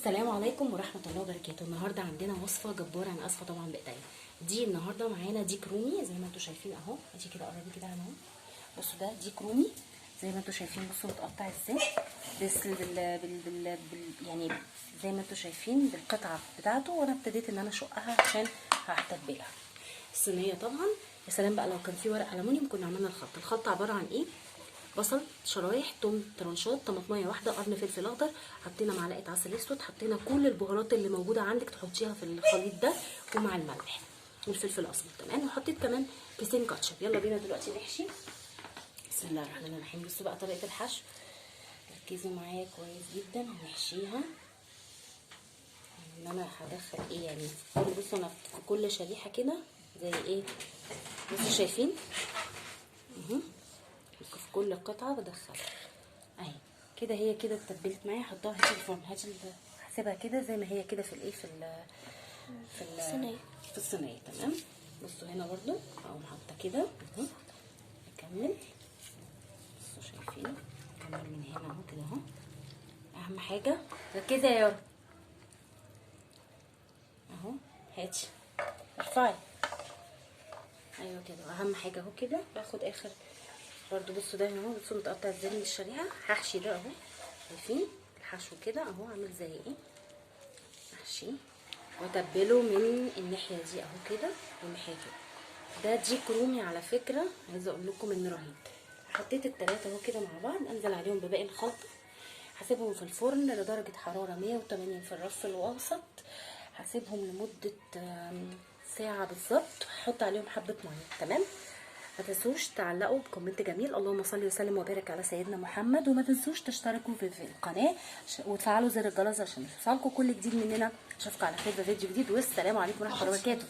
السلام عليكم ورحمه الله وبركاته. النهارده عندنا وصفه جباره، انا اسفه طبعا بايديا. دي النهارده معانا ديك رومي زي ما انتم شايفين اهو. ادي كده قربي كده اهو. بصوا ده ديك رومي زي ما انتم شايفين. بصوا متقطع ازاي بس يعني زي ما انتم شايفين بالقطعه بتاعته. وانا ابتديت ان انا اشقها عشان هتبلها. الصينيه طبعا يا سلام بقى لو كان في ورق الومنيوم كنا عملنا الخلطه عباره عن ايه؟ بصل شرايح، توم ترنشات، طماطميه واحده، قرن فلفل اخضر، حطينا معلقه عسل اسود، حطينا كل البهارات اللي موجوده عندك تحطيها في الخليط ده ومع الملح والفلفل الاسمر. تمام. وحطيت كمان كيسين كاتشب. يلا بينا دلوقتي نحشي. بسم الله الرحمن الرحيم. بصوا بقى طريقه الحشو، ركزوا معايا كويس جدا. هنحشيها ان انا هدخل ايه يعني بصوا انا في كل شريحه كده زي ايه. بصوا شايفين في كل قطعه بدخلها اهي كده. هي كده اتبلت معايا. هحطها هاتي الفرن، هاتي هسيبها كده زي ما هي كده في الايه في الصينيه. تمام. بصوا هنا برضو اقوم حاطه كده اهو. اكمل. بصوا شايفين اكمل من هنا اهو كده اهو. اهم حاجه ركزي يا يارا اهو. هاتي ارفعي. ايوه كده. اهم حاجه اهو كده. باخد اخر برضو. بصوا ده اهو. بصوا متقطع ازاي من الشريحه. هحشي ده اهو. شايفين الحشو كده اهو عامل زي ايه. احشي واتبله من الناحيه دي اهو كده والناحيه كده. ده ديك رومي على فكره، عايزه اقول لكم انه رهيب. حطيت التلاته اهو كده مع بعض. انزل عليهم بباقي الخلطه. هسيبهم في الفرن لدرجه حراره 180 في الرف الوسط. هسيبهم لمده ساعه بالظبط. هحط عليهم حبه ميه. تمام. ما تنسوش تعلقوا بكومنت جميل اللهم صل وسلم وبارك على سيدنا محمد. وما تنسوش تشتركوا في القناه وتفعلوا زر الجرس عشان يوصلكم كل جديد مننا. اشوفكم على خير في فيديو جديد، والسلام عليكم ورحمه الله وبركاته.